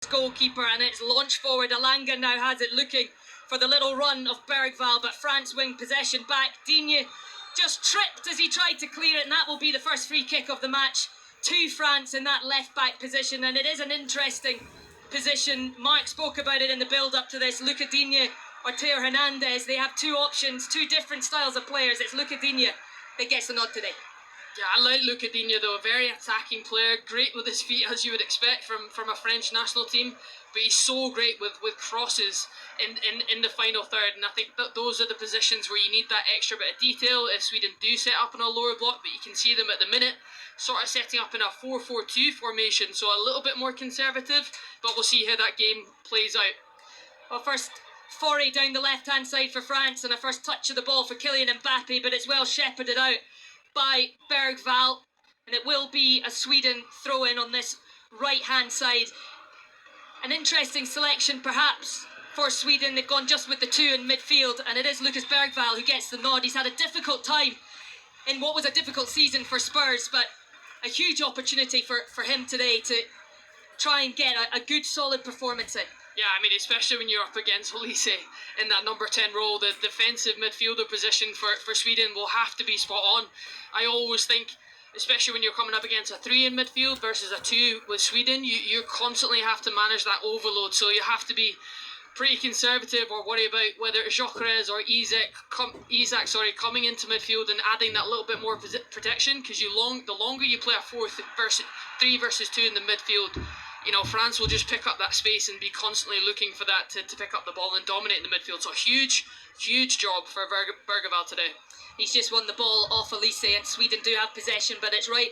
goalkeeper, and it's launched forward. Elanga now has it, looking for the little run of Bergval, but France wing possession back. Digne just tripped as he tried to clear it, and that will be the first free kick of the match to France in that left back position. And it is an interesting position. Mark spoke about it in the build up to this. Luca Digne or Theo Hernandez, they have two options, two different styles of players. It's Luca Digne that gets the nod today. Yeah, I like Luca Digne though, a very attacking player, great with his feet as you would expect from a French national team, but he's so great with crosses in the final third, and I think that those are the positions where you need that extra bit of detail if Sweden do set up in a lower block, but you can see them at the minute sort of setting up in a 4-4-2 formation, so a little bit more conservative, but we'll see how that game plays out. Well, first foray down the left-hand side for France, and a first touch of the ball for Kylian Mbappe, but it's well shepherded out by Bergval, and it will be a Sweden throw-in on this right-hand side. An interesting selection perhaps for Sweden. They've gone just with the two in midfield, and it is Lucas Bergval who gets the nod. He's had a difficult time in what was a difficult season for Spurs, but a huge opportunity for him today to try and get a good solid performance in. Yeah, I mean, especially when you're up against Olise in that number 10 role, the defensive midfielder position for Sweden will have to be spot on. I always think, especially when you're coming up against a 3 in midfield versus a 2 with Sweden, you constantly have to manage that overload, so you have to be pretty conservative or worry about whether it's Gyökeres or Isak coming into midfield and adding that little bit more protection, because the longer you play a 3 versus 2 in the midfield, you know, France will just pick up that space and be constantly looking for that to pick up the ball and dominate the midfield. So huge job for Bergval today. He's just won the ball off Olise, and Sweden do have possession, but it's right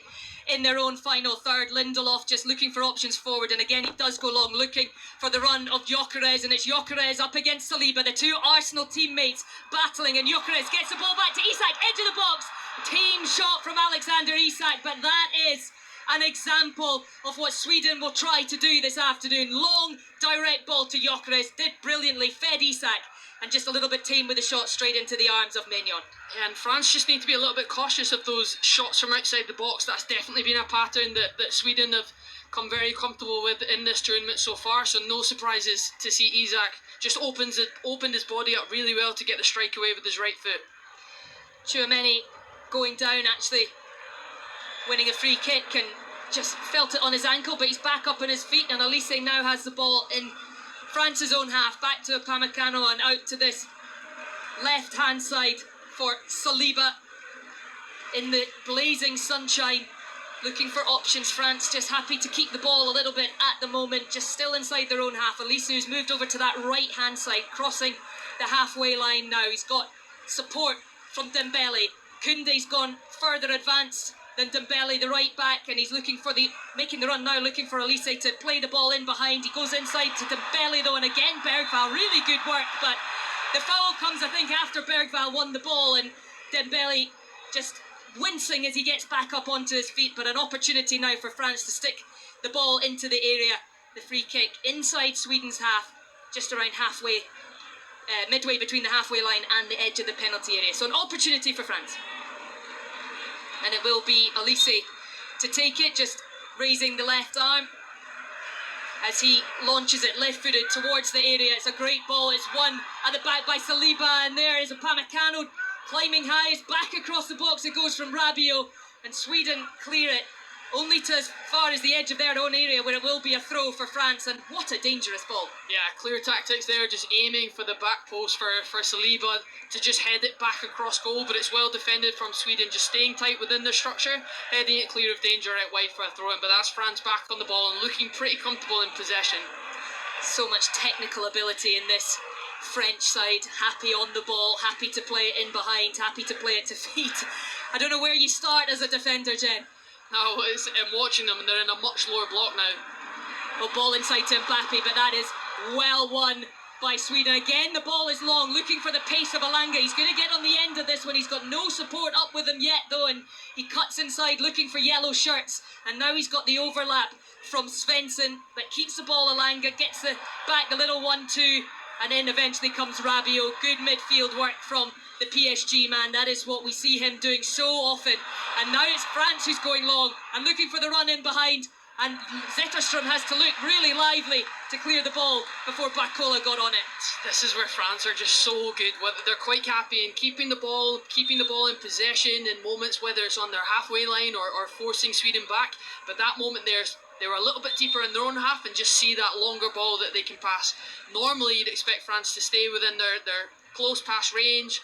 in their own final third. Lindelof just looking for options forward, and again he does go long looking for the run of Gyökeres, and it's Gyökeres up against Saliba, the two Arsenal teammates battling, and Gyökeres gets the ball back to Isak, edge of the box, team shot from Alexander Isak, but that is an example of what Sweden will try to do this afternoon. Long, direct ball to Gyökeres, did brilliantly, fed Isak, and just a little bit tame with the shot straight into the arms of Maignan. Yeah, and France just need to be a little bit cautious of those shots from outside the box. That's definitely been a pattern that Sweden have come very comfortable with in this tournament so far, so no surprises to see Isak just opened his body up really well to get the strike away with his right foot. Tchouaméni going down, actually winning a free kick, and just felt it on his ankle, but he's back up on his feet, and Olise now has the ball in France's own half, back to Upamecano and out to this left-hand side for Saliba in the blazing sunshine, looking for options. France just happy to keep the ball a little bit at the moment, just still inside their own half. Olise, who's moved over to that right-hand side, crossing the halfway line now. He's got support from Dembele. Koundé's gone further advanced than Dembele, the right back, and he's making the run now, looking for Olise to play the ball in behind. He goes inside to Dembele though, and again Bergval, really good work, but the foul comes, I think, after Bergval won the ball, and Dembele just wincing as he gets back up onto his feet, but an opportunity now for France to stick the ball into the area. The free kick inside Sweden's half, just around halfway, midway between the halfway line and the edge of the penalty area. So an opportunity for France. And it will be Olise to take it, just raising the left arm as he launches it left-footed towards the area. It's a great ball. It's won at the back by Saliba, and there is Upamecano climbing high. It's back across the box. It goes from Rabiot, and Sweden clear it only to as far as the edge of their own area, where it will be a throw for France. And what a dangerous ball. Yeah, clear tactics there, just aiming for the back post for Saliba to just head it back across goal, but it's well defended from Sweden, just staying tight within the structure, heading it clear of danger out wide for a throw-in, but that's France back on the ball and looking pretty comfortable in possession. So much technical ability in this French side, happy on the ball, happy to play it in behind, happy to play it to feet. I don't know where you start as a defender, Jen. No, I'm watching them, and they're in a much lower block now. Well, ball inside to Mbappe, but that is well won by Sweden. Again, the ball is long, looking for the pace of Elanga. He's going to get on the end of this one. He's got no support up with him yet, though, and he cuts inside looking for yellow shirts. And now he's got the overlap from Svensson, but keeps the ball. Elanga gets back the little 1-2, and then eventually comes Rabiot. Good midfield work from the PSG man. That is what we see him doing so often. And now it's France who's going long and looking for the run in behind. and Zetterstrom has to look really lively to clear the ball before Barcola got on it. This is where France are just so good. They're quite happy in keeping the ball in possession in moments, whether it's on their halfway line or forcing Sweden back. But that moment they were a little bit deeper in their own half and just see that longer ball that they can pass. Normally, you'd expect France to stay within their close pass range,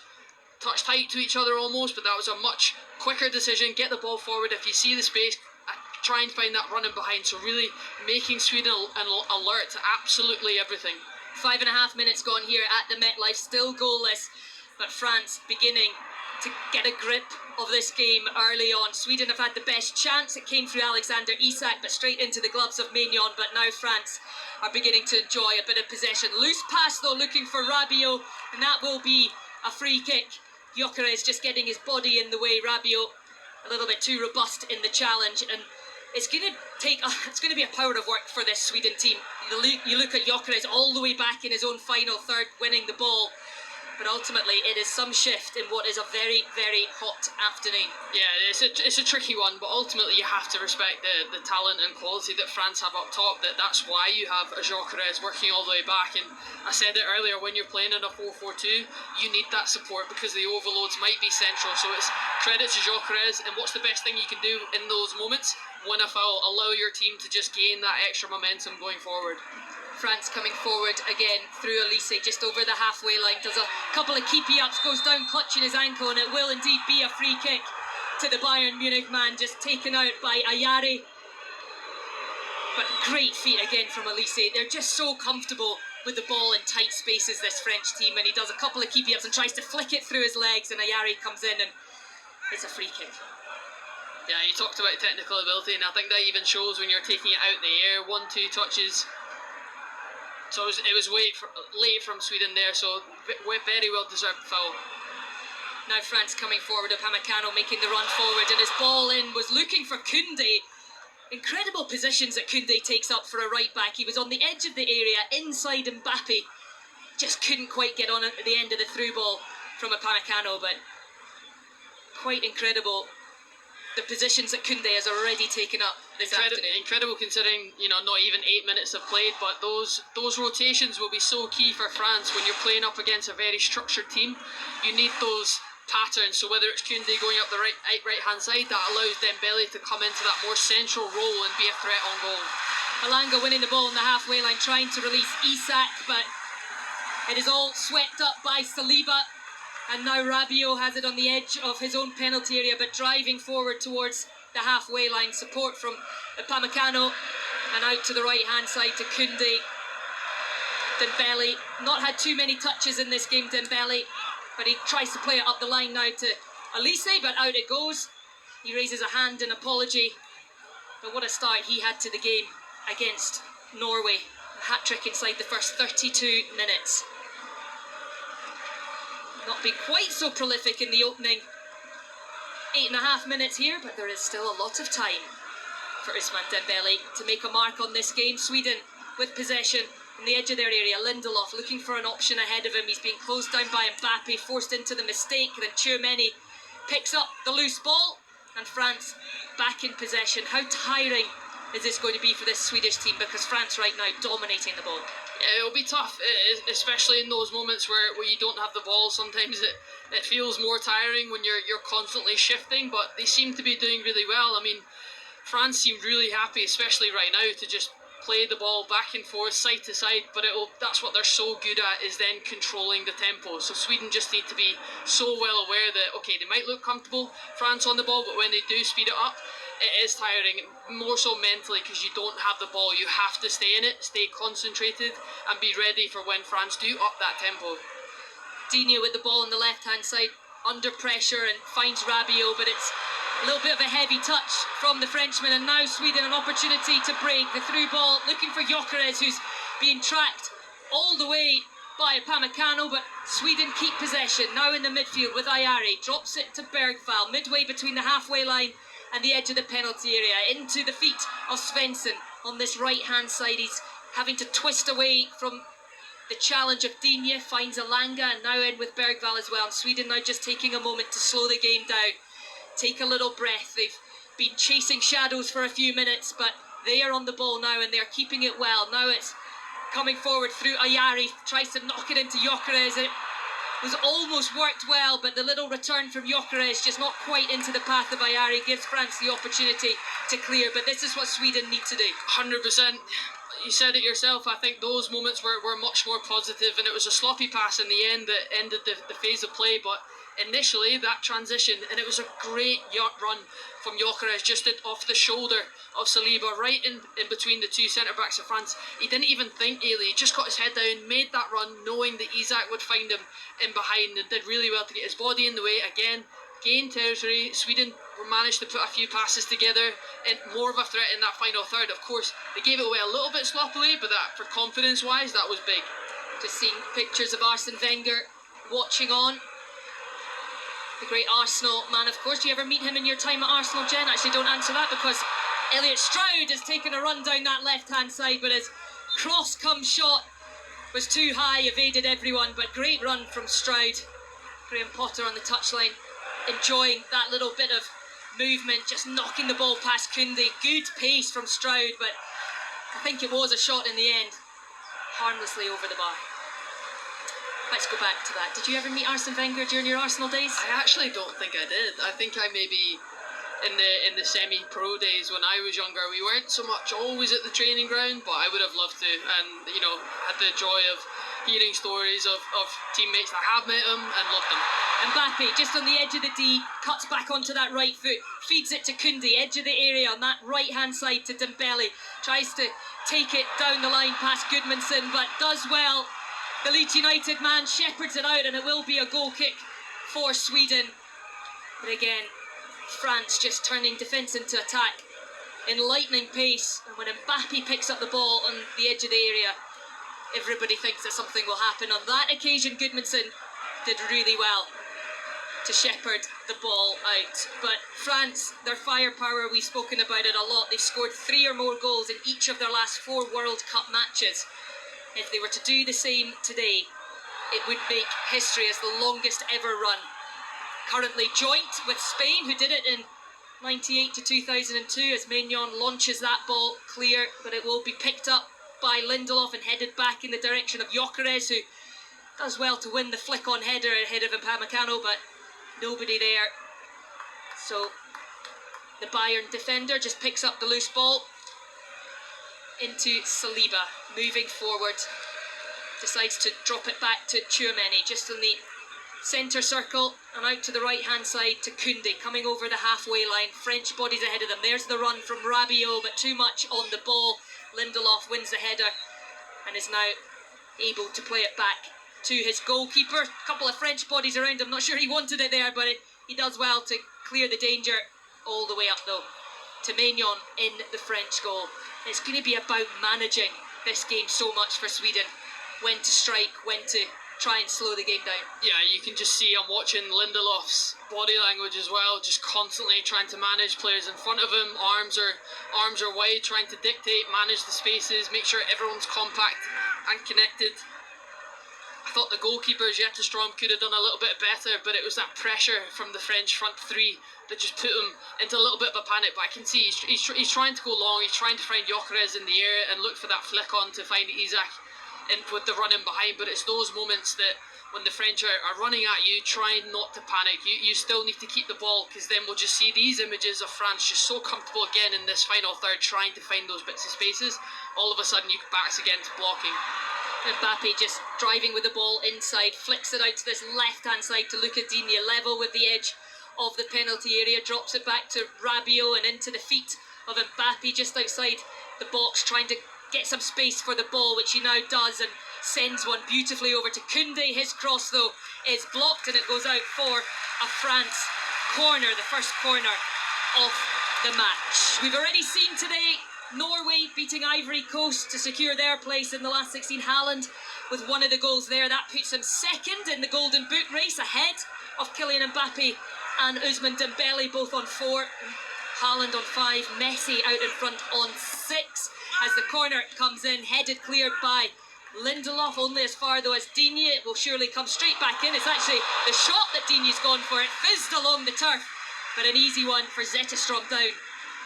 touch tight to each other almost, but that was a much quicker decision. Get the ball forward if you see the space. Try and find that running behind, so really making Sweden alert to absolutely everything. 5.5 minutes gone here at the MetLife, still goalless, but France beginning to get a grip of this game early on. Sweden have had the best chance. It came through Alexander Isak, but straight into the gloves of Maignan. But now France are beginning to enjoy a bit of possession. Loose pass though, looking for Rabiot, and that will be a free kick. Gyökeres just getting his body in the way. Rabiot a little bit too robust in the challenge, and it's going to be a power of work for this Sweden team. You look at Gyökeres all the way back in his own final third, winning the ball. But ultimately, it is some shift in what is a very, very hot afternoon. Yeah, it's a tricky one, but ultimately you have to respect the talent and quality that France have up top. That's why you have a Gyökeres working all the way back. And I said it earlier, when you're playing in a 4-4-2, you need that support because the overloads might be central. So it's credit to Gyökeres. And what's the best thing you can do in those moments? Win a foul, allow your team to just gain that extra momentum going forward. France coming forward again through Elise, just over the halfway line, does a couple of keepy ups, goes down clutching his ankle, and it will indeed be a free kick to the Bayern Munich man, just taken out by Ayari. But great feet again from Elise. They're just so comfortable with the ball in tight spaces, this French team, and he does a couple of keepy ups and tries to flick it through his legs, and Ayari comes in and it's a free kick. Yeah, you talked about technical ability, and I think that even shows when you're taking it out in the air, 1-2 touches. So it was late from Sweden there, so very well deserved foul. Now France coming forward, Upamecano making the run forward, and his ball in was looking for Koundé. Incredible positions that Koundé takes up for a right back. He was on the edge of the area, inside Mbappe. Just couldn't quite get on at the end of the through ball from Upamecano, but quite incredible the positions that Koundé has already taken up this afternoon. Incredible considering, not even 8 minutes have played, but those rotations will be so key for France when you're playing up against a very structured team. You need those patterns, so whether it's Koundé going up the right hand side, that allows Dembele to come into that more central role and be a threat on goal. Elanga winning the ball on the halfway line, trying to release Isak, but it is all swept up by Saliba. And now Rabiot has it on the edge of his own penalty area, but driving forward towards the halfway line. Support from Upamecano, and out to the right hand side to Koundé. Dembele, not had too many touches in this game, Dembele, but he tries to play it up the line now to Elise, but out it goes. He raises a hand in apology, but what a start he had to the game against Norway. A hat-trick inside the first 32 minutes. Not been quite so prolific in the opening 8.5 minutes here, but there is still a lot of time for Ousmane Dembele to make a mark on this game. Sweden with possession on the edge of their area. Lindelof looking for an option ahead of him. He's being closed down by Mbappe, forced into the mistake. Then Tchouameni picks up the loose ball, and France back in possession. How tiring is this going to be for this Swedish team? Because France right now dominating the ball. Yeah, it'll be tough, especially in those moments where you don't have the ball. Sometimes it feels more tiring when you're constantly shifting, but they seem to be doing really well. I mean, France seem really happy, especially right now, to just play the ball back and forth, side to side, but that's what they're so good at, is then controlling the tempo. So Sweden just need to be so well aware that, okay, they might look comfortable, France on the ball, but when they do speed it up, it is tiring, more so mentally, because you don't have the ball. You have to stay in it, stay concentrated, and be ready for when France do up that tempo. Digne with the ball on the left-hand side, under pressure, and finds Rabiot, but it's a little bit of a heavy touch from the Frenchman, and now Sweden an opportunity to break the through ball, looking for Gyökeres, who's being tracked all the way by Upamecano, but Sweden keep possession, now in the midfield with Ayari, drops it to Bergvall, midway between the halfway line and the edge of the penalty area, into the feet of Svensson on this right-hand side. He's having to twist away from the challenge of Digne, finds Elanga, and now in with Bergvall as well. And Sweden now just taking a moment to slow the game down, take a little breath. They've been chasing shadows for a few minutes, but They are on the ball now and they're keeping it well. Now it's coming forward through Ayari, tries to knock it into Gyökeres. It was almost worked well, but the little return from Gyökeres, just not quite into the path of Ayari, gives France the opportunity to clear. But this is what Sweden need to do. 100%. You said it yourself. I think those moments were much more positive, and it was a sloppy pass in the end that ended the phase of play. But initially, that transition, and it was a great run from Gyökeres, just off the shoulder of Saliba, right in between the two centre-backs of France. He didn't even think, Ailey. He just got his head down, made that run, knowing that Isak would find him in behind, and did really well to get his body in the way. Again, gained territory. Sweden managed to put a few passes together, and more of a threat in that final third. Of course, they gave it away a little bit sloppily, but that, for confidence-wise, that was big. Just seeing pictures of Arsene Wenger watching on. The great Arsenal man, of course. Do you ever meet him in your time at Arsenal, Jen? Actually, don't answer that, because Elliot Stroud has taken a run down that left-hand side, but his cross-come shot was too high, evaded everyone. But great run from Stroud. Graham Potter on the touchline, enjoying that little bit of movement, just knocking the ball past Koundé. Good pace from Stroud, but I think it was a shot in the end, harmlessly over the bar. Let's go back to that. Did you ever meet Arsene Wenger during your Arsenal days? I actually don't think I did. I think I maybe in the semi-pro days when I was younger, we weren't so much always at the training ground, but I would have loved to, and had the joy of hearing stories of teammates that have met him and loved him. Mbappe, just on the edge of the D, cuts back onto that right foot, feeds it to Koundé, edge of the area on that right-hand side to Dembele, tries to take it down the line past Goodmanson, but does well. The Leeds United man shepherds it out, and it will be a goal kick for Sweden. But again, France just turning defence into attack in lightning pace, and when Mbappe picks up the ball on the edge of the area, everybody thinks that something will happen. On that occasion, Goodmanson did really well to shepherd the ball out. But France, their firepower, we've spoken about it a lot. They've scored 3 or more goals in each of their last 4 World Cup matches. If they were to do the same today, it would make history as the longest ever run. Currently joint with Spain, who did it in 98 to 2002, as Maignan launches that ball clear, but it will be picked up by Lindelof and headed back in the direction of Gyökeres, who does well to win the flick-on header ahead of Upamecano, but nobody there. So the Bayern defender just picks up the loose ball into Saliba, moving forward, decides to drop it back to Tchouaméni, just in the centre circle, and out to the right-hand side to Koundé, coming over the halfway line. French bodies ahead of them. There's the run from Rabiot, but too much on the ball. Lindelof wins the header and is now able to play it back to his goalkeeper. A couple of French bodies around him. Not sure he wanted it there, but he does well to clear the danger all the way up, though, to Maignan in the French goal. It's going to be about managing this game so much for Sweden. When to strike, when to try and slow the game down. Yeah, you can just see, I'm watching Lindelof's body language as well, just constantly trying to manage players in front of him. Arms are wide, trying to dictate, manage the spaces, make sure everyone's compact and connected. I thought the goalkeeper, Jetterstrom, could have done a little bit better, but it was that pressure from the French front three that just put him into a little bit of a panic. But I can see he's trying to go long, he's trying to find Gyökeres in the air and look for that flick on to find Isak in with the run in behind. But it's those moments that when the French are running at you, try not to panic. You still need to keep the ball, because then we'll just see these images of France just so comfortable again in this final third, trying to find those bits of spaces. All of a sudden you backs against blocking. Mbappe just driving with the ball inside, flicks it out to this left-hand side to Lucas Digne, level with the edge of the penalty area, drops it back to Rabiot and into the feet of Mbappe just outside the box, trying to get some space for the ball, which he now does, and sends one beautifully over to Koundé. His cross, though, is blocked and it goes out for a France corner, the first corner of the match. We've already seen today Norway beating Ivory Coast to secure their place in the last 16. Haaland with one of the goals there. That puts him second in the Golden Boot race, ahead of Kylian Mbappe and Ousmane Dembele, both on 4. Haaland on 5. Messi out in front on 6. As the corner comes in, headed cleared by Lindelof, only as far though as Digne. It will surely come straight back in. It's actually the shot that Digne's gone for. It fizzed along the turf, but an easy one for Zetterstrom down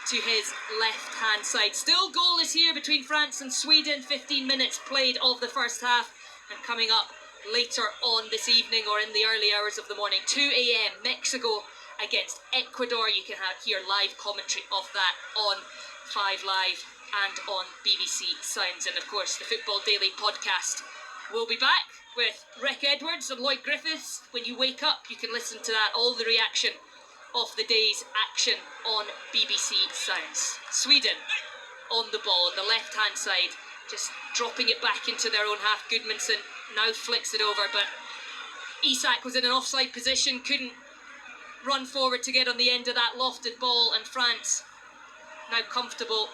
to his left-hand side. Still goalless here between France and Sweden. 15 minutes played of the first half. And coming up later on this evening or in the early hours of the morning, 2 a.m, Mexico against Ecuador. You can hear live commentary of that on 5 Live and on BBC Sounds. And of course, the Football Daily podcast will be back with Rick Edwards and Lloyd Griffiths. When you wake up, you can listen to that, all the reaction of the day's action on BBC Sounds. Sweden on the ball on the left-hand side, just dropping it back into their own half. Gudmundsson now flicks it over, but Isak was in an offside position, couldn't run forward to get on the end of that lofted ball, and France now comfortable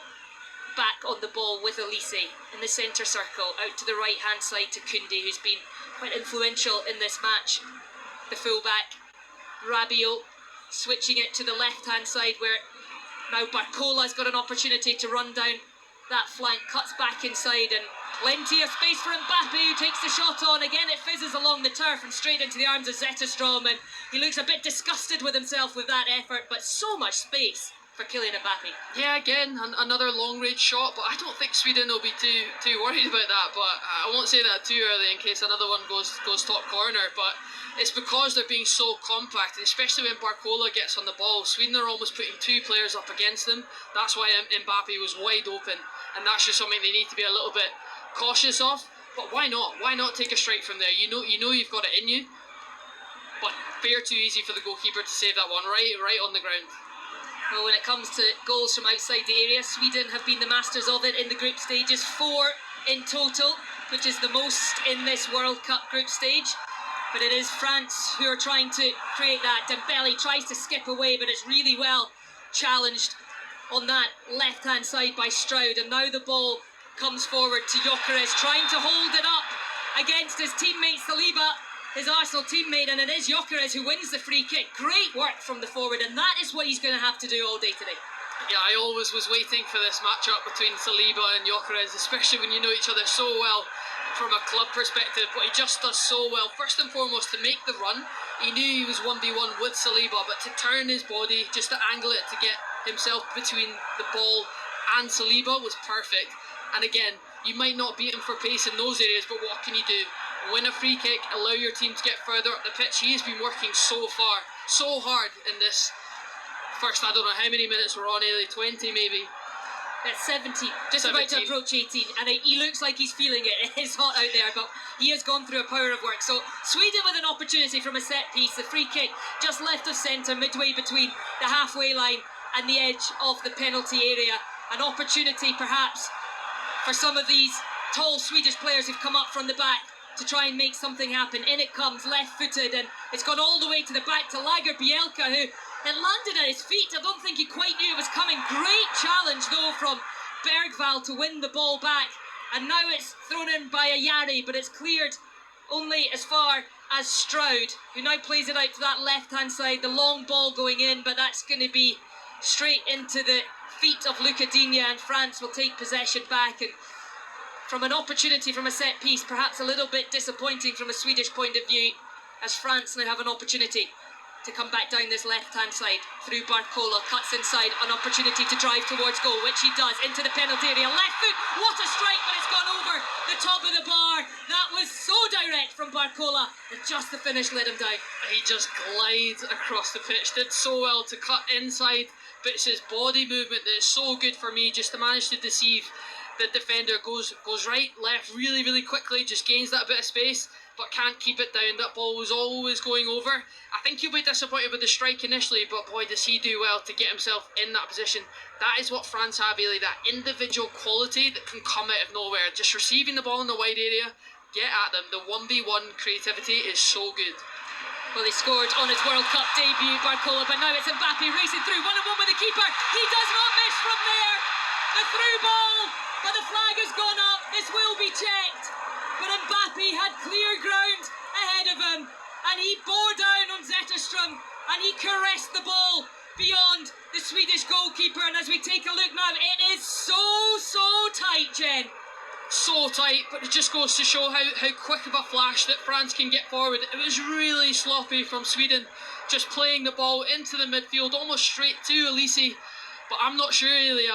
back on the ball with Elise in the centre circle, out to the right-hand side to Koundé, who's been quite influential in this match. The fullback, Rabiot, switching it to the left-hand side where now Barcola's got an opportunity to run down that flank, cuts back inside, and plenty of space for Mbappe, who takes the shot on. Again, it fizzes along the turf and straight into the arms of Zetterstrom, and he looks a bit disgusted with himself with that effort, but so much space for Kylian Mbappe. Yeah, again, another long-range shot, but I don't think Sweden will be too worried about that, but I won't say that too early in case another one goes top corner, but it's because they're being so compact, and especially when Barcola gets on the ball. Sweden are almost putting 2 players up against them. That's why Mbappe was wide open, and that's just something they need to be a little bit cautious of. But why not? Why not take a strike from there? You know you've got it in you, but far too easy for the goalkeeper to save that one right on the ground. Well, when it comes to goals from outside the area, Sweden have been the masters of it in the group stages. 4 in total, which is the most in this World Cup group stage. But it is France who are trying to create that. Dembele tries to skip away, but it's really well challenged on that left-hand side by Stroud. And now the ball comes forward to Gyökeres, trying to hold it up against his teammate Saliba, his Arsenal teammate, and it is Gyökeres who wins the free kick. Great work from the forward, and that is what he's going to have to do all day today. Yeah, I always was waiting for this matchup between Saliba and Gyökeres, especially when you know each other so well from a club perspective, but he just does so well. First and foremost, to make the run, he knew he was 1v1 with Saliba, but to turn his body, just to angle it to get himself between the ball and Saliba was perfect. And again, you might not beat him for pace in those areas, but what can you do? Win a free kick, allow your team to get further up the pitch. He has been working so hard in this first, I don't know how many minutes we're on, Ailey, 20 maybe. At 17, just 17. about to approach 18, and he looks like he's feeling it. It is hot out there, but he has gone through a power of work. So Sweden with an opportunity from a set piece, the free kick just left of centre, midway between the halfway line and the edge of the penalty area. An opportunity perhaps for some of these tall Swedish players who've come up from the back to try and make something happen. In it comes, left-footed, and it's gone all the way to the back to Lagerbielke, who it landed at his feet. I don't think he quite knew it was coming. Great challenge, though, from Bergvall to win the ball back. And now it's thrown in by Ayari, but it's cleared only as far as Stroud, who now plays it out to that left-hand side. The long ball going in, but that's going to be straight into the feet of Luca Digne, and France will take possession back. And from an opportunity from a set piece, perhaps a little bit disappointing from a Swedish point of view, as France now have an opportunity to come back down this left-hand side through Barcola, cuts inside, an opportunity to drive towards goal, which he does, into the penalty area, left foot, what a strike, but it's gone over the top of the bar. That was so direct from Barcola, and just the finish let him down. He just glides across the pitch, did so well to cut inside, but it's his body movement that is so good for me, just to manage to deceive the defender. Goes right, left, really quickly, just gains that bit of space, but can't keep it down. That ball was always going over. I think he'll be disappointed with the strike initially, but boy, does he do well to get himself in that position. That is what France have, really, that individual quality that can come out of nowhere. Just receiving the ball in the wide area, get at them. The 1v1 creativity is so good. Well, he scored on his World Cup debut, Barcola, but now it's Mbappe racing through, 1-on-1 with the keeper. He does not miss from there. The through ball, but the flag has gone up. This will be checked. But Mbappe had clear ground ahead of him, and he bore down on Zetterstrom, and he caressed the ball beyond the Swedish goalkeeper. And as we take a look now, it is so tight, Jen. So tight, but it just goes to show how quick of a flash that France can get forward. It was really sloppy from Sweden, just playing the ball into the midfield, almost straight to Elise, but I'm not sure really.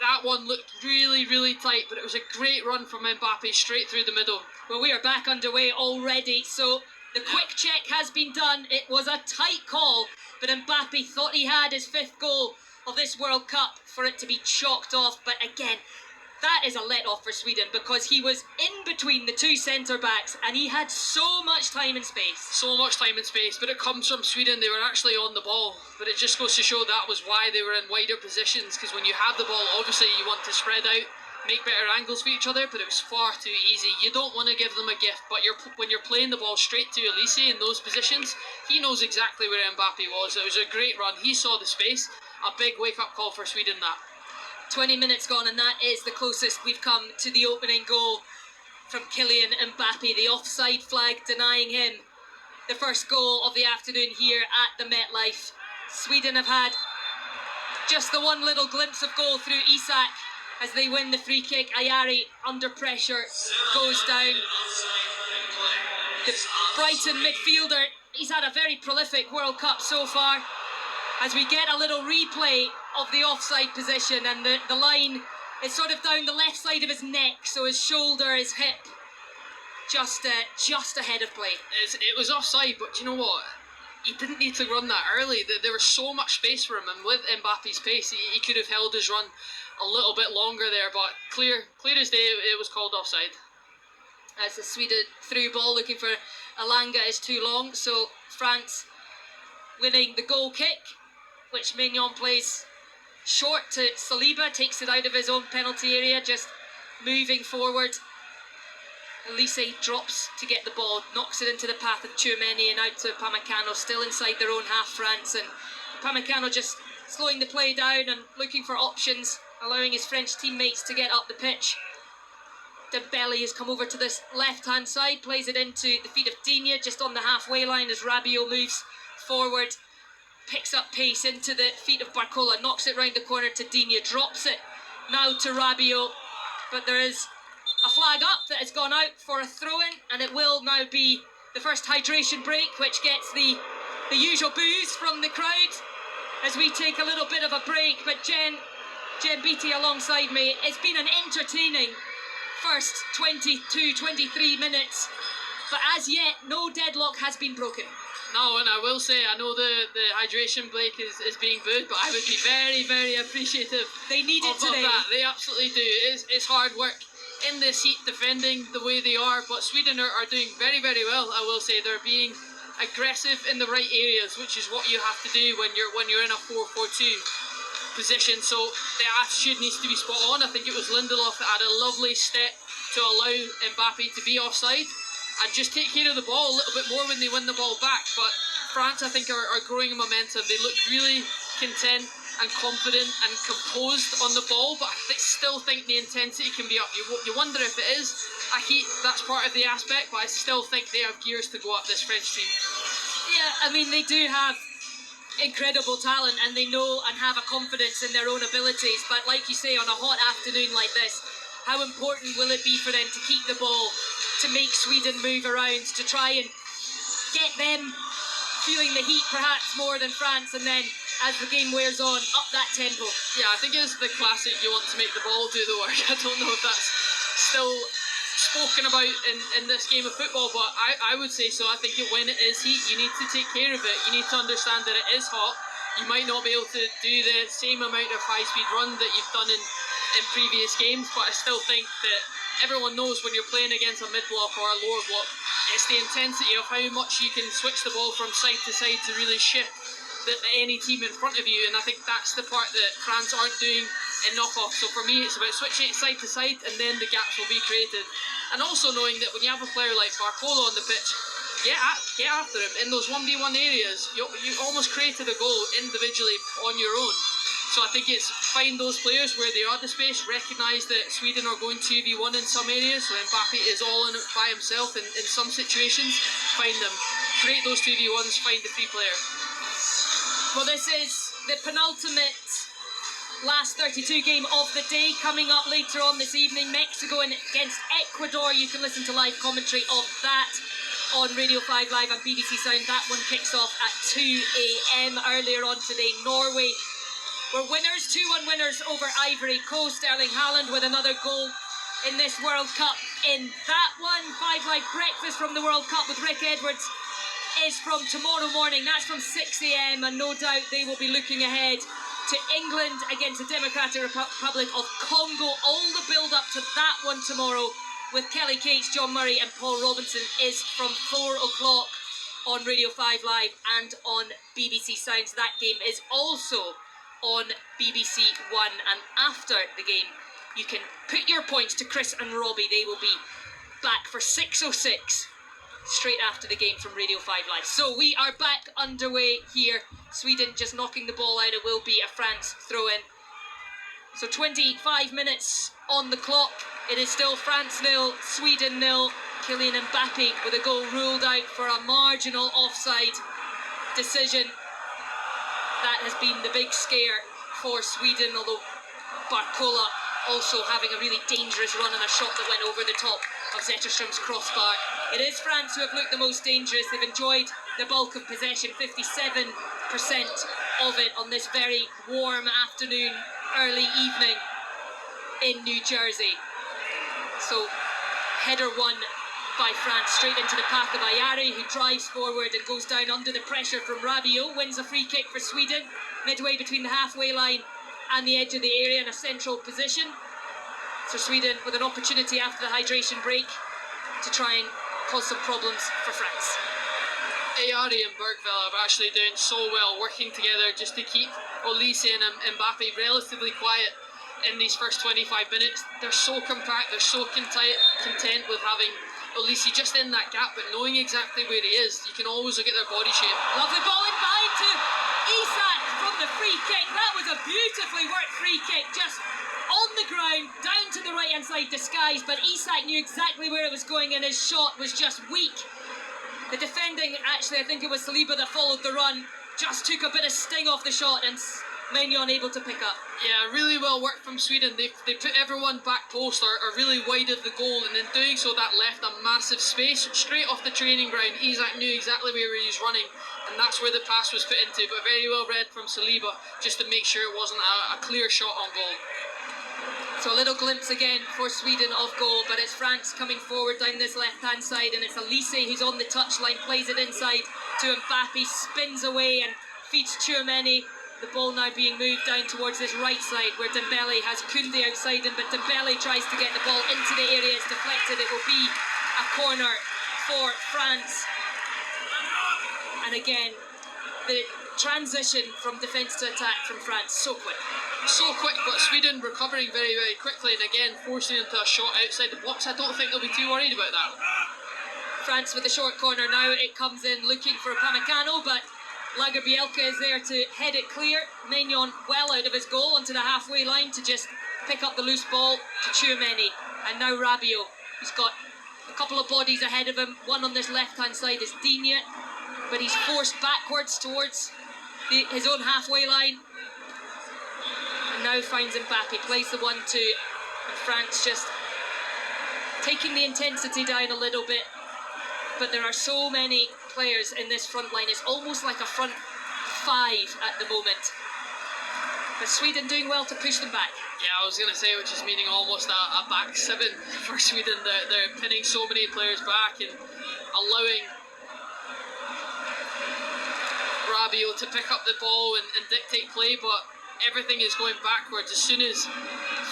That one looked really, really tight, but it was a great run from Mbappe straight through the middle. Well, we are back underway already, so the quick check has been done. It was a tight call, but Mbappe thought he had his 5th goal of this World Cup for it to be chalked off. But again, that is a let-off for Sweden because he was in between the 2 centre-backs and he had so much time and space. So much time and space, but it comes from Sweden. They were actually on the ball, but it just goes to show that was why they were in wider positions, because when you have the ball, obviously you want to spread out, make better angles for each other, but it was far too easy. You don't want to give them a gift, but when you're playing the ball straight to Elise in those positions, he knows exactly where Mbappe was. It was a great run. He saw the space. A big wake-up call for Sweden, that. 20 minutes gone, and that is the closest we've come to the opening goal from Kylian Mbappe. The offside flag denying him the first goal of the afternoon here at the MetLife. Sweden have had just the one little glimpse of goal through Isak as they win the free kick. Ayari under pressure goes down. The Brighton midfielder, he's had a very prolific World Cup so far. As we get a little replay of the offside position, and the line is sort of down the left side of his neck, so his shoulder, his hip, just ahead of play. It was offside, but you know what? He didn't need to run that early. There was so much space for him, and with Mbappe's pace, he could have held his run a little bit longer there, but clear as day, it was called offside. As the Sweden through ball looking for Elanga is too long, so France winning the goal kick, which Mignon plays short to Saliba, takes it out of his own penalty area, just moving forward. Elise drops to get the ball, knocks it into the path of Tchouameni and out to Upamecano, still inside their own half, France, and Upamecano just slowing the play down and looking for options, allowing his French teammates to get up the pitch. Dembele has come over to this left-hand side, plays it into the feet of Digne, just on the halfway line as Rabiot moves forward. Picks up pace into the feet of Barcola, knocks it round the corner to Digne, drops it now to Rabiot, but there is a flag up that has gone out for a throw-in, and it will now be the first hydration break, which gets the usual boos from the crowd as we take a little bit of a break. But Jen Beattie alongside me, it's been an entertaining first 22, 23 minutes, but as yet no deadlock has been broken. No, and I will say, I know the hydration break is being booed, but I would be very, very appreciative. They need it today. Of that. They absolutely do. It's hard work in this heat defending the way they are, but Sweden are doing very, very well. I will say they're being aggressive in the right areas, which is what you have to do when you're in a 4-4-2 position. So the attitude needs to be spot on. I think it was Lindelof that had a lovely step to allow Mbappe to be offside and just take care of the ball a little bit more when they win the ball back. But France, I think, are growing in momentum. They look really content and confident and composed on the ball, but I still think the intensity can be up. You wonder if it is a heat, that's part of the aspect, but I still think they have gears to go up, this French team. Yeah, I mean, they do have incredible talent and they know and have a confidence in their own abilities, but like you say, on a hot afternoon like this, how important will it be for them to keep the ball, to make Sweden move around, to try and get them feeling the heat perhaps more than France, and then as the game wears on, up that tempo? Yeah, I think it's the classic, you want to make the ball do the work. I don't know if that's still spoken about in this game of football, but I would say so. I think when it is heat, you need to take care of it. You need to understand that it is hot. You might not be able to do the same amount of high-speed run that you've done in previous games, but I still think that everyone knows when you're playing against a mid-block or a lower block, it's the intensity of how much you can switch the ball from side to side to really shift any team in front of you, and I think that's the part that France aren't doing enough of. So for me, it's about switching it side to side, and then the gaps will be created. And also knowing that when you have a player like Barcola on the pitch, get after him in those 1v1 areas. You almost created a goal individually on your own. So I think it's find those players where they are the space, recognise that Sweden are going 2v1 in some areas, so Mbappe is all in it by himself in some situations. Find them, create those 2v1s, find the free player. Well, this is the penultimate last 32 game of the day. Coming up later on this evening, Mexico against Ecuador. You can listen to live commentary of that on Radio 5 Live and BBC Sound. That one kicks off at 2 a.m. Earlier on today, Norway were winners, 2-1 winners over Ivory Coast. Erling Haaland with another goal in this World Cup. In that one, 5 Live Breakfast from the World Cup with Rick Edwards is from tomorrow morning. That's from 6 a.m, and no doubt they will be looking ahead to England against the Democratic Republic of Congo. All the build-up to that one tomorrow with Kelly Cates, John Murray and Paul Robinson is from 4 o'clock on Radio 5 Live and on BBC Sounds. That game is also on BBC One, and after the game you can put your points to Chris and Robbie. They will be back for 6:06 straight after the game from Radio 5 Live. So we are back underway here. Sweden just knocking the ball out. It will be a France throw-in. So 25 minutes on the clock. It is still France 0, Sweden 0. Kylian Mbappe with a goal ruled out for a marginal offside decision. That has been the big scare for Sweden, although Barcola also having a really dangerous run and a shot that went over the top of Zetterström's crossbar. It is France who have looked the most dangerous. They've enjoyed the bulk of possession, 57% of it on this very warm afternoon, early evening in New Jersey. So, header one by France straight into the path of Ayari, who drives forward and goes down under the pressure from Rabiot, wins a free kick for Sweden, midway between the halfway line and the edge of the area in a central position. So Sweden with an opportunity after the hydration break to try and cause some problems for France. Ayari and Bergville are actually doing so well, working together just to keep Olise and Mbappe relatively quiet in these first 25 minutes. They're so compact, they're so content with having Olise just in that gap, but knowing exactly where he is. You can always look at their body shape. Lovely ball in behind to Isak from the free kick. That was a beautifully worked free kick, just on the ground, down to the right hand side, disguised, but Isak knew exactly where it was going and his shot was just weak. The defending, actually I think it was Saliba that followed the run, just took a bit of sting off the shot and Maignan able to pick up. Yeah, really well worked from Sweden. They put everyone back post or really wide of the goal, and in doing so that left a massive space straight off the training ground. Isak knew exactly where he was running, and that's where the pass was put into, but very well read from Saliba just to make sure it wasn't a clear shot on goal. So a little glimpse again for Sweden of goal, but it's France coming forward down this left-hand side, and it's Olise who's on the touchline, plays it inside to Mbappe, spins away and feeds Tchouameni. The ball now being moved down towards this right side where Dembele has Koundé outside him, but Dembele tries to get the ball into the area. It's deflected. It will be a corner for France. And again, the transition from defence to attack from France, so quick. So quick, but Sweden recovering very, very quickly, and again forcing them to a shot outside the box. I don't think they'll be too worried about that. France with the short corner now. It comes in looking for Upamecano, but Lagerbielke is there to head it clear. Maignan well out of his goal onto the halfway line to just pick up the loose ball to Tchouameni. And now Rabiot. He's got a couple of bodies ahead of him. One on this left-hand side is Digne, but he's forced backwards towards his own halfway line. And now finds Mbappe, plays the 1-2. And France just taking the intensity down a little bit. But there are so many players in this front line. It's almost like a front five at the moment. But Sweden doing well to push them back. Yeah, I was going to say, which is meaning almost a back seven for Sweden. They're pinning so many players back and allowing Rabiot to pick up the ball and dictate play, but everything is going backwards. As soon as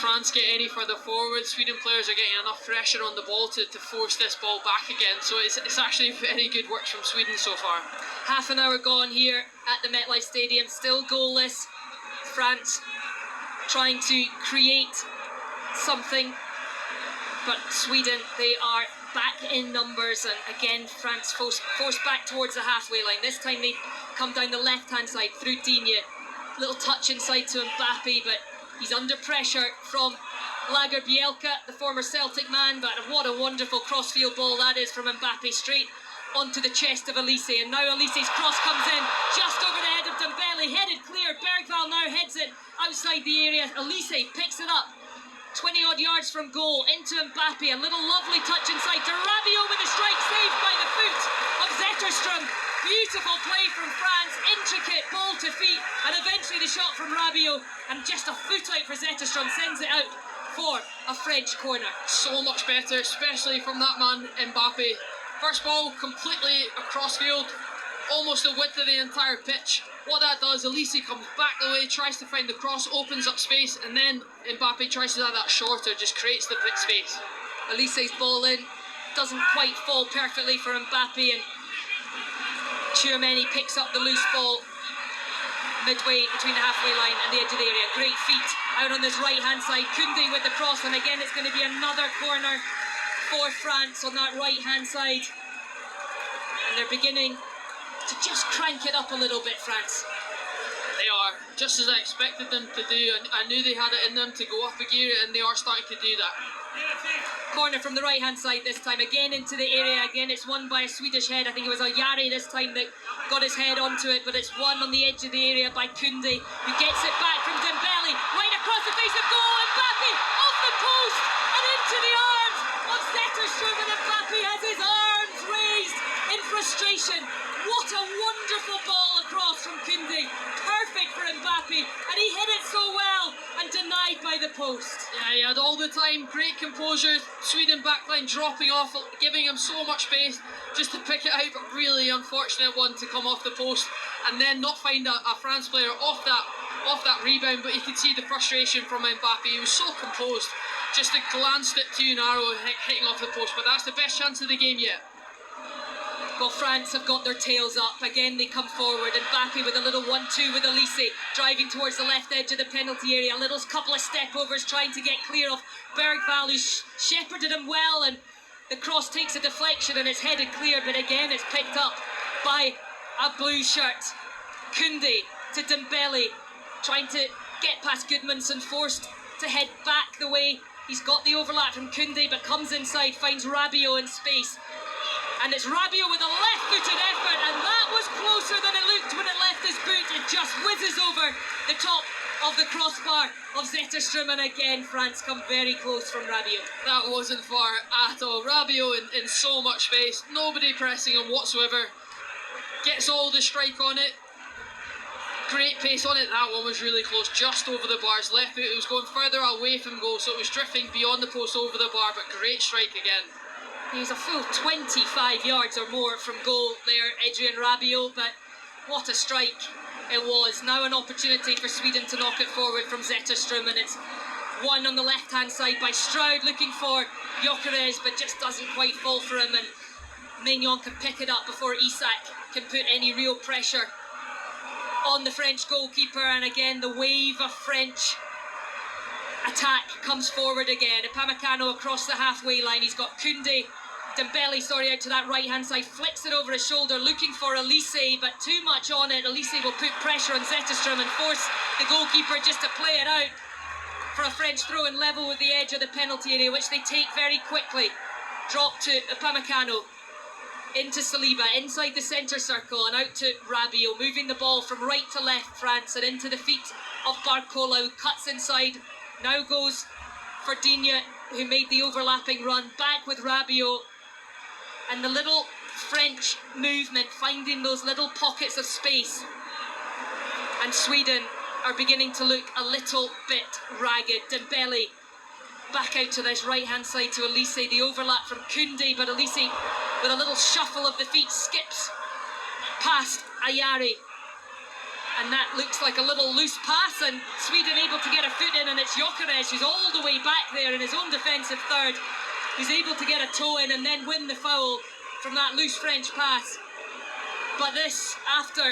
France get any further forward, Sweden players are getting enough pressure on the ball to force this ball back again. So it's actually very good work from Sweden so far. Half an hour gone here at the MetLife Stadium, still goalless. France trying to create something, but Sweden, they are back in numbers, and again France forced back towards the halfway line. This time they come down the left hand side through Digne. Little touch inside to Mbappe, but he's under pressure from Lagerbielke, the former Celtic man. But what a wonderful crossfield ball that is from Mbappe, straight onto the chest of Olise. And now Olise's cross comes in just over the head of Dembele, headed clear. Bergvall now heads it outside the area. Olise picks it up 20 odd yards from goal into Mbappe. A little lovely touch inside to Rabiot with a strike, saved by the foot of Zetterström. Beautiful play from France, intricate ball to feet, and eventually the shot from Rabiot and just a foot out for Zetterstrom sends it out for a French corner. So much better, especially from that man Mbappe. First ball completely across field, almost the width of the entire pitch. What that does, Elise comes back the way, tries to find the cross, opens up space, and then Mbappe tries to have that shorter, just creates the big space. Elise's ball in, doesn't quite fall perfectly for Mbappe, and Tchouameni picks up the loose ball midway between the halfway line and the edge of the area. Great feet out on this right hand side. Koundé with the cross, and again it's going to be another corner for France on that right hand side. And they're beginning to just crank it up a little bit, France. They are, just as I expected them to do. I knew they had it in them to go up a gear, and they are starting to do that. Corner from the right hand side this time, again into the area. Again it's won by a Swedish head. I think it was Ayari this time that got his head onto it, but it's won on the edge of the area by Koundé, who gets it back from Dembele, right across the face of goal. Mbappe off the post and into the arms of Zetterstrom, and Mbappe has his arms raised in frustration. What a wonderful ball across from Koundé, perfect for Mbappe, and he hit it so well and denied by the post. Yeah, he had all the time, great composure. Sweden backline dropping off, giving him so much space just to pick it out, but really unfortunate one to come off the post and then not find a France player off that rebound. But you can see the frustration from Mbappe. He was so composed, just glanced it too narrow, hitting off the post. But that's the best chance of the game yet. Well, France have got their tails up. Again, they come forward. And Mbappe with a little 1-2 with Elise, driving towards the left edge of the penalty area. A little couple of step-overs trying to get clear of Bergvall, who shepherded him well. And the cross takes a deflection and it's headed clear. But again, it's picked up by a blue shirt. Koundé to Dembele, trying to get past Goodmanson, forced to head back the way. He's got the overlap from Koundé, but comes inside, finds Rabiot in space. And it's Rabiot with a left-footed effort, and that was closer than it looked when it left his boot. It just whizzes over the top of the crossbar of Zetterstrom, and again France come very close from Rabiot. That wasn't far at all. Rabiot in so much space, nobody pressing him whatsoever. Gets all the strike on it. Great pace on it. That one was really close, just over the bars. Left foot, it was going further away from goal, so it was drifting beyond the post over the bar, but great strike again. He was a full 25 yards or more from goal there, Adrien Rabiot, but what a strike it was. Now an opportunity for Sweden to knock it forward from Zetterstrom, and it's won on the left-hand side by Stroud, looking for Gyökeres, but just doesn't quite fall for him, and Maignan can pick it up before Isak can put any real pressure on the French goalkeeper. And again, the wave of French attack comes forward again. Upamecano across the halfway line. He's got Dembele, out to that right-hand side, flicks it over his shoulder, looking for Elise, but too much on it. Elise will put pressure on Zetterstrom and force the goalkeeper just to play it out for a French throw-in level with the edge of the penalty area, which they take very quickly. Drop to Upamecano, into Saliba, inside the centre circle, and out to Rabiot, moving the ball from right to left, France, and into the feet of Barcola, who cuts inside. Now goes for Digne, who made the overlapping run, back with Rabiot. And the little French movement, finding those little pockets of space. And Sweden are beginning to look a little bit ragged. Dembele back out to this right-hand side to Elise. The overlap from Koundé, but Elise, with a little shuffle of the feet, skips past Ayari. And that looks like a little loose pass, and Sweden able to get a foot in, and it's Gyökeres who's all the way back there in his own defensive third, who's able to get a toe in and then win the foul from that loose French pass. But this, after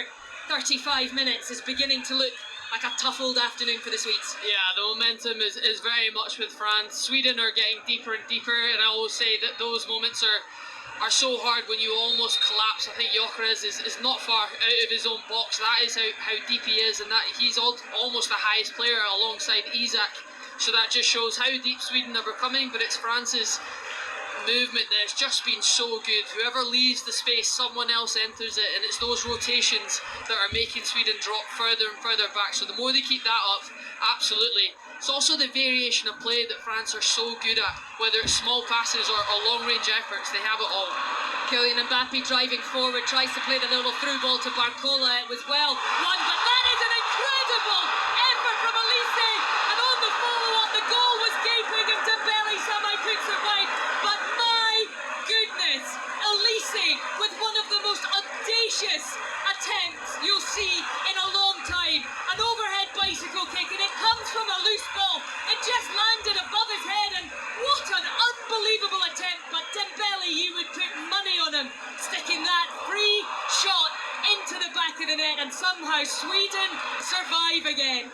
35 minutes, is beginning to look like a tough old afternoon for the Swedes. Yeah, the momentum is very much with France. Sweden are getting deeper and deeper, and I always say that those moments are so hard when you almost collapse. I think Gyökeres is not far out of his own box. That is how deep he is, and that he's almost the highest player alongside Isak. So that just shows how deep Sweden are becoming, but it's France's movement that has just been so good. Whoever leaves the space, someone else enters it, and it's those rotations that are making Sweden drop further and further back. So the more they keep that up, absolutely. It's also the variation of play that France are so good at, whether it's small passes or long-range efforts. They have it all. Kylian Mbappe driving forward, tries to play the little through ball to Barcola. It was well won, but that is an incredible effort from Elise. somehow Sweden survive again.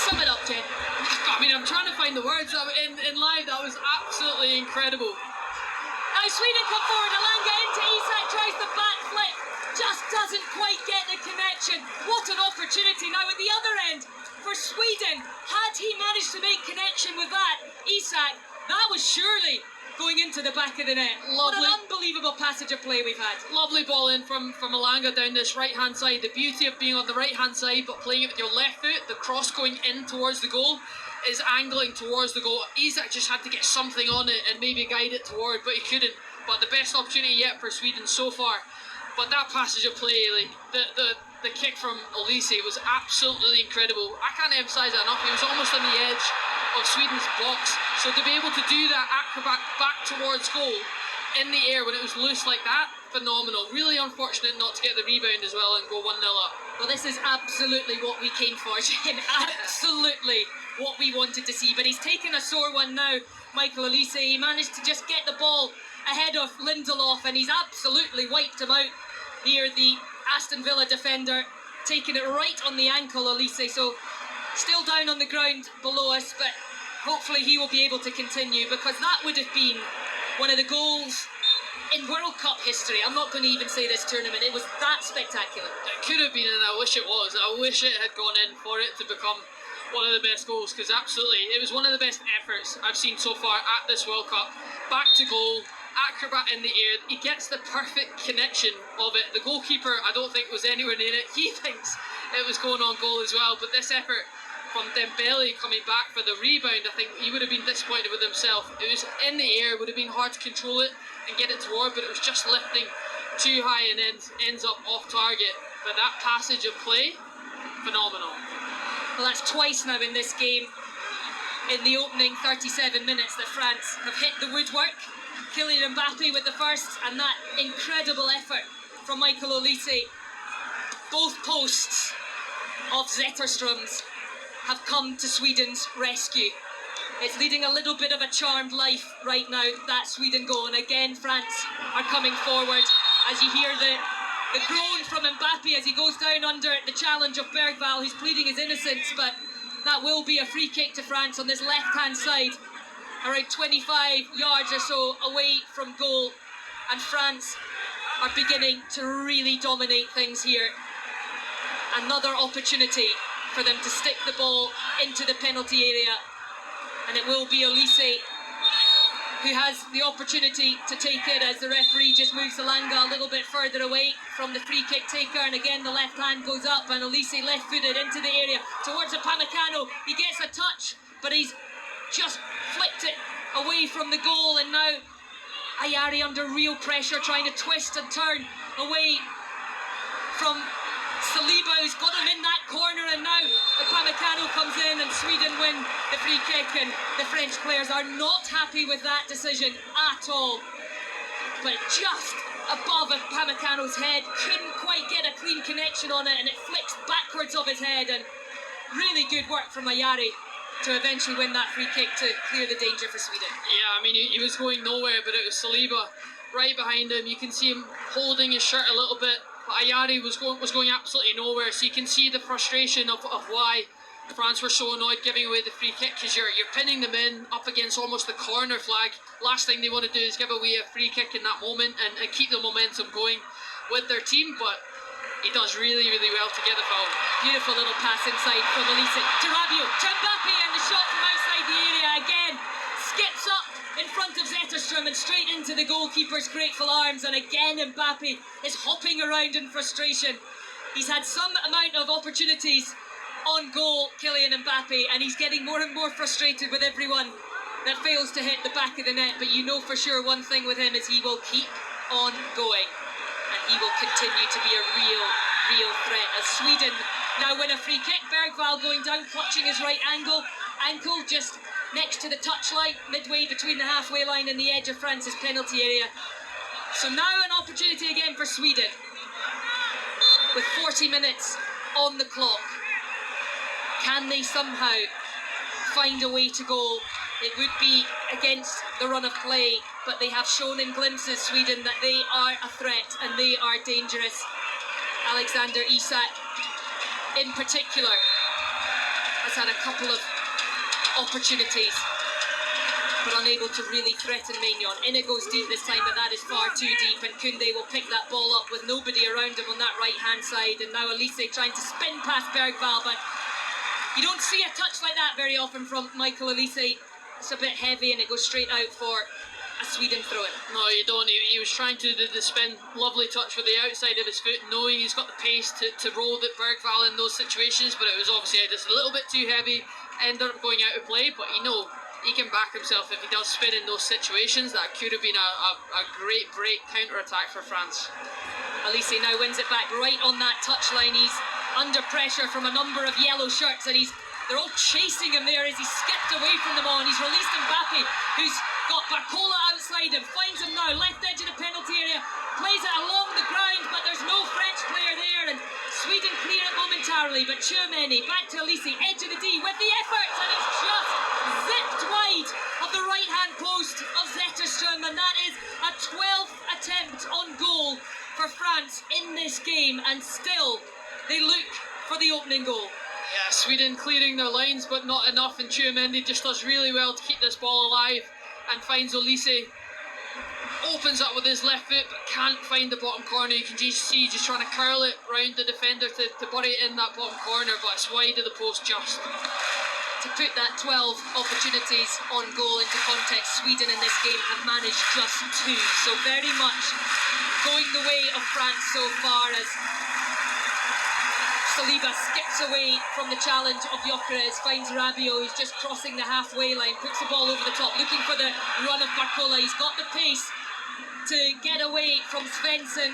Sum it up, Jen. I mean, I'm trying to find the words. In live, that was absolutely incredible. Now Sweden come forward, Elanga into Isak, tries the backflip, just doesn't quite get the connection. What an opportunity now at the other end for Sweden. Had he managed to make connection with that, Isak, that was surely going into the back of the net. What Lovely. an unbelievable passage of play we've had. Lovely ball in from Elanga down this right-hand side. The beauty of being on the right-hand side but playing it with your left foot, the cross going in towards the goal, is angling towards the goal. Isak just had to get something on it and maybe guide it toward, but he couldn't. But the best opportunity yet for Sweden so far. But that passage of play, like the kick from Olise was absolutely incredible. I can't emphasise that enough. He was almost on the edge of Sweden's box. So to be able to do that acrobat back towards goal in the air when it was loose like that, phenomenal. Really unfortunate not to get the rebound as well and go 1-0 up. Well, this is absolutely what we came for, Jen. Absolutely what we wanted to see. But he's taken a sore one now, Michael Olise. He managed to just get the ball ahead of Lindelof, and he's absolutely wiped him out here, the Aston Villa defender, taking it right on the ankle, Olise. So still down on the ground below us, but hopefully he will be able to continue, because that would have been one of the goals in World Cup history. I'm not going to even say this tournament. It was that spectacular. It could have been, and I wish it was. I wish it had gone in for it to become one of the best goals, because absolutely, it was one of the best efforts I've seen so far at this World Cup. Back to goal, acrobat in the air. He gets the perfect connection of it. The goalkeeper, I don't think, was anywhere near it. He thinks it was going on goal as well, but this effort from Dembele coming back for the rebound, I think he would have been disappointed with himself. It was in the air, it would have been hard to control it and get it toward, but it was just lifting too high and ends up off target. But that passage of play, phenomenal. Well, that's twice now in this game, in the opening 37 minutes, that France have hit the woodwork. Kylian Mbappe with the first, and that incredible effort from Michael Olise. Both posts of Zetterström's have come to Sweden's rescue. It's leading a little bit of a charmed life right now, that Sweden goal. And again, France are coming forward as you hear the groan from Mbappe as he goes down under the challenge of Bergvall, who's pleading his innocence. But that will be a free kick to France on this left-hand side, around 25 yards or so away from goal. And France are beginning to really dominate things here. Another opportunity for them to stick the ball into the penalty area, and it will be Olise who has the opportunity to take it as the referee just moves Elanga a little bit further away from the free kick taker. And again the left hand goes up, and Olise left footed into the area towards Upamecano. He gets a touch, but he's just flicked it away from the goal, and now Ayari under real pressure, trying to twist and turn away from Saliba, who's got him in that corner, and now Upamecano comes in and Sweden win the free kick. And the French players are not happy with that decision at all. But just above Upamecano's head, couldn't quite get a clean connection on it, and it flicks backwards of his head. And really good work from Ayari to eventually win that free kick to clear the danger for Sweden. Yeah, I mean, he was going nowhere, but it was Saliba right behind him. You can see him holding his shirt a little bit. But Ayari was going absolutely nowhere, so you can see the frustration of why France were so annoyed giving away the free kick, because you're pinning them in up against almost the corner flag. Last thing they want to do is give away a free kick in that moment and keep the momentum going with their team, but he does really, really well to get the foul. Beautiful little pass inside from Olise to Rabiot, to Mbappe, and the shot from outside the area again skips up in front of Zetterström and straight into the goalkeeper's grateful arms. And again Mbappe is hopping around in frustration. He's had some amount of opportunities on goal, Kylian Mbappe, and he's getting more and more frustrated with everyone that fails to hit the back of the net. But you know for sure one thing with him is he will keep on going, and he will continue to be a real threat. As Sweden now win a free kick, Bergvall going down, clutching his right ankle just next to the touchline, midway between the halfway line and the edge of France's penalty area. So now an opportunity again for Sweden, with 40 minutes on the clock. Can they somehow find a way to goal it would be against the run of play, but they have shown in glimpses, Sweden, that they are a threat and they are dangerous. Alexander Isak, in particular, has had a couple of opportunities, but unable to really threaten Maignan. In it goes deep this time, but that is far too deep, and Koundé will pick that ball up with nobody around him on that right-hand side, and now Elise trying to spin past Bergvall, but you don't see a touch like that very often from Michael Elise. It's a bit heavy, and it goes straight out for a Sweden throw-in. No, you don't. He was trying to do the spin, lovely touch with the outside of his foot, knowing he's got the pace to roll the Bergvall in those situations, but it was obviously just a little bit too heavy, ended up going out of play, but you know, he can back himself if he does spin in those situations. That could have been a great break counter-attack for France. Elise now wins it back right on that touchline. He's under pressure from a number of yellow shirts, and they're all chasing him there as he skipped away from them all, and he's released Mbappe, who's got Barcola outside him, finds him now, left edge of the penalty area, plays it along the ground, but there's no French player there, and Sweden clear it momentarily, but Tchouameni back to Elise, edge of the D with the effort, and it's just zipped wide of the right-hand post of Zetterström, and that is a 12th attempt on goal for France in this game, and still they look for the opening goal. Yeah, Sweden clearing their lines, but not enough, and Tchouameni just does really well to keep this ball alive and finds Elise. Opens up with his left foot, but can't find the bottom corner. You can just see just trying to curl it round the defender to bury it in that bottom corner, but it's wide of the post just. To put that 12 opportunities on goal into context, Sweden in this game have managed just 2, so very much going the way of France so far, as Saliba skips away from the challenge of Gyökeres, finds Rabiot, who's just crossing the halfway line, puts the ball over the top, looking for the run of Barcola. He's got the pace to get away from Svensson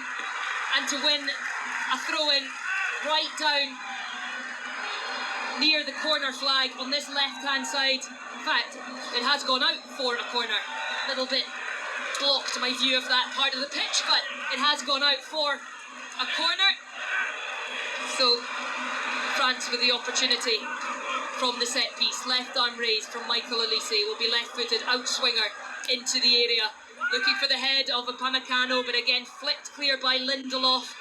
and to win a throw-in right down near the corner flag on this left-hand side. In fact, it has gone out for a corner. A little bit blocked my view of that part of the pitch, but it has gone out for a corner. So France with the opportunity from the set piece. Left arm raised from Michael Elise, will be left-footed outswinger into the area, looking for the head of Upamecano, but again flicked clear by Lindelof.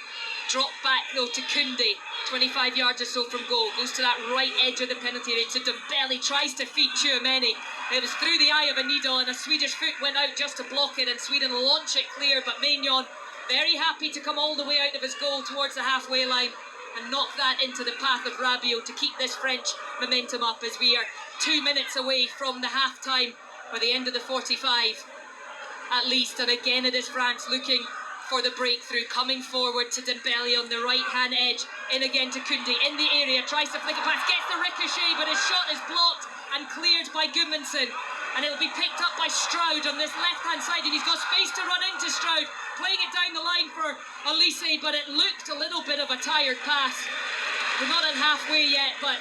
Dropped back though to Koundé, 25 yards or so from goal. Goes to that right edge of the penalty area to Dembele, tries to feed Tchouameni. It was through the eye of a needle, and a Swedish foot went out just to block it, and Sweden launch it clear, but Maignan very happy to come all the way out of his goal towards the halfway line and knock that into the path of Rabiot to keep this French momentum up, as we are 2 minutes away from the half-time, or the end of the 45 at least. And again it is France looking for the breakthrough, coming forward to Dembele on the right-hand edge, in again to Koundé, in the area, tries to flick it past, gets the ricochet, but his shot is blocked and cleared by Gudmundsson, and it'll be picked up by Stroud on this left-hand side, and he's got space to run into Stroud, playing it down the line for Elise, but it looked a little bit of a tired pass. We're not at halfway yet, but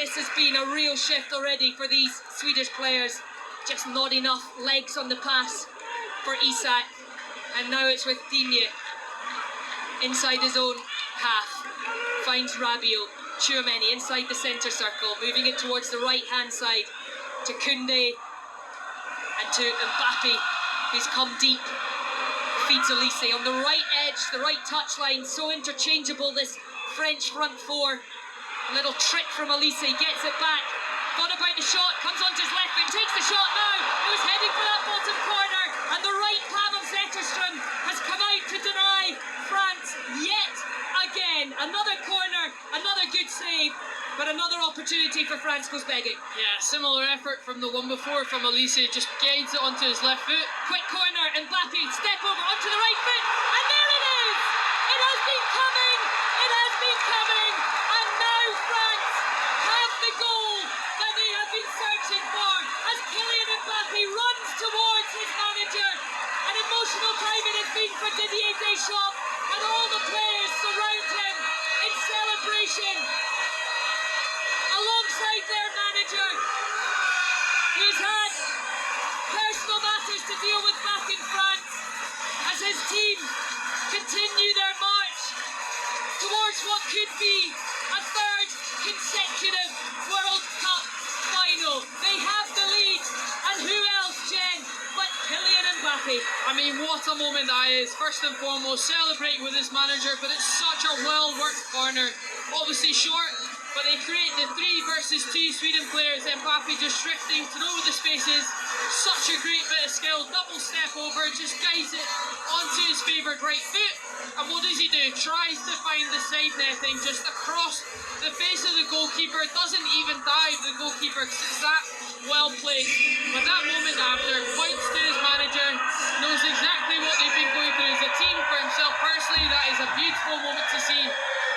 this has been a real shift already for these Swedish players. Just not enough legs on the pass for Isak, and now it's with Digne inside his own half, finds Rabiot. Tchouameni inside the centre circle, moving it towards the right-hand side to Koundé and to Mbappe, who's come deep. Feeds Elise on the right edge, the right touchline, so interchangeable this French front four. A little trick from Elise, gets it back, got about the shot, comes onto his left foot, takes the shot now, he was heading for that bottom corner, and the right palm of Zetterström has come out to deny France yet again. Another corner, another good save, but another opportunity for France goes begging. Yeah, similar effort from the one before from Elise, just guides it onto his left foot. Quick corner, Mbappe, step over onto the right foot, and there it is! It has been coming, and now France have the goal that they have been searching for, as Kylian Mbappe runs towards his manager. An emotional time it has been for Didier Deschamps, and all the players surround him in celebration, alongside their manager, who's had personal matters to deal with back in France, as his team continue their march towards what could be a third consecutive World Cup final. They have the lead. Mbappe. I mean, what a moment that is. First and foremost, celebrating with his manager, but it's such a well-worked corner. Obviously short, but they create the 3 versus 2 Sweden players. Mbappe just drifting through the spaces. Such a great bit of skill. Double step over, just guides it onto his favoured right foot. And what does he do? Tries to find the side netting just across the face of the goalkeeper. Doesn't even dive the goalkeeper because it's that well placed. But that moment after, points to his manager, knows exactly what they've been going through as a team. For himself personally, that is a beautiful moment to see.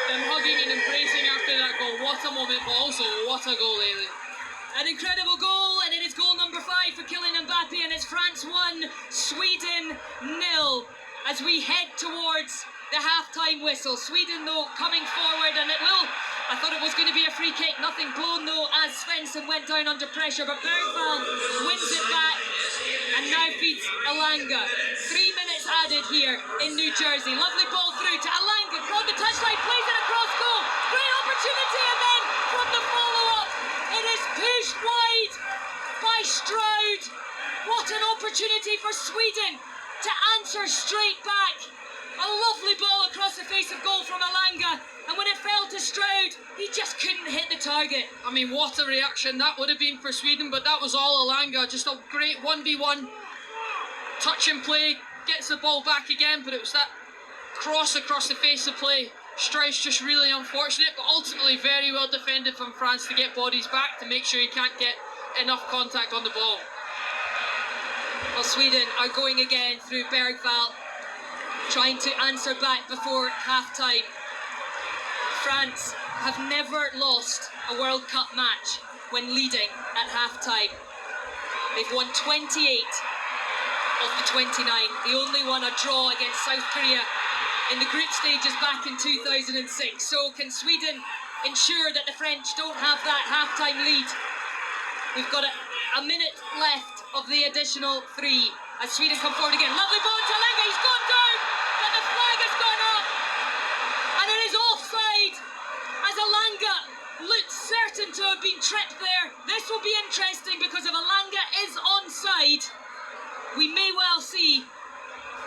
Them hugging and embracing after that goal. What a moment, but also what a goal, Ailey. An incredible goal, and it is goal number 5 for Kylian Mbappe, and it's France 1, Sweden 0. As we head towards the half-time whistle. Sweden, though, coming forward, and it will. I thought it was going to be a free kick. Nothing blown, though, as Svensson went down under pressure, but Bergvall wins it back and now feeds Elanga. 3 minutes added here in New Jersey. Lovely ball through to Elanga, on the touchline, plays it across goal. Great opportunity, and then from the follow-up, it is pushed wide by Stroud. What an opportunity for Sweden to answer straight back. A lovely ball across the face of goal from Elanga, and when it fell to Stroud, he just couldn't hit the target. I mean, what a reaction that would have been for Sweden, but that was all Elanga. Just a great 1v1 touch and play, gets the ball back again, but it was that cross across the face of play. Stroud's just really unfortunate, but ultimately very well defended from France to get bodies back to make sure he can't get enough contact on the ball. Well, Sweden are going again through Bergvall, trying to answer back before half-time. France have never lost a World Cup match when leading at half-time. They've won 28 of the 29. The only one a draw against South Korea in the group stages back in 2006. So can Sweden ensure that the French don't have that half-time lead? We've got a minute left of the additional 3 as Sweden come forward again. Lovely ball to Elanga, he's gone down, but the flag has gone up, and it is offside as Elanga looked certain to have been tripped there. This will be interesting because if Elanga is onside, we may well see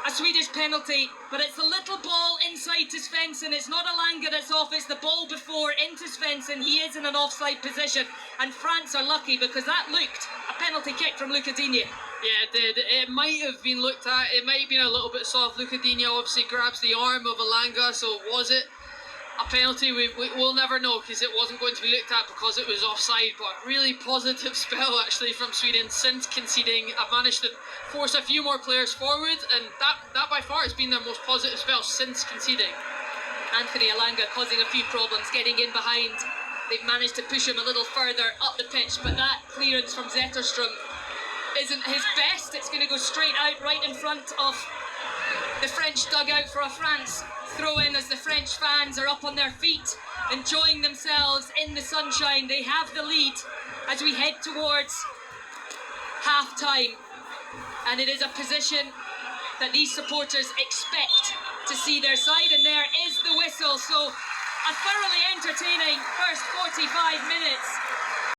a Swedish penalty, but it's the little ball inside to Svensson. It's not Elanga that's off, it's the ball before into Svensson. He is in an offside position, and France are lucky because that looked a penalty kick from Luca Digne. Yeah, it did. It might have been looked at. It might have been a little bit soft. Luca Digne obviously grabs the arm of Elanga, so was it a penalty? We'll never know because it wasn't going to be looked at because it was offside. But really positive spell actually from Sweden since conceding. I've managed to force a few more players forward, and that by far has been their most positive spell since conceding. Anthony Elanga causing a few problems getting in behind. They've managed to push him a little further up the pitch, but that clearance from Zetterstrom isn't his best. It's going to go straight out right in front of the French dugout for a France throw in as the French fans are up on their feet, enjoying themselves in the sunshine. They have the lead as we head towards half-time, and it is a position that these supporters expect to see their side, and there is the whistle. So a thoroughly entertaining first 45 minutes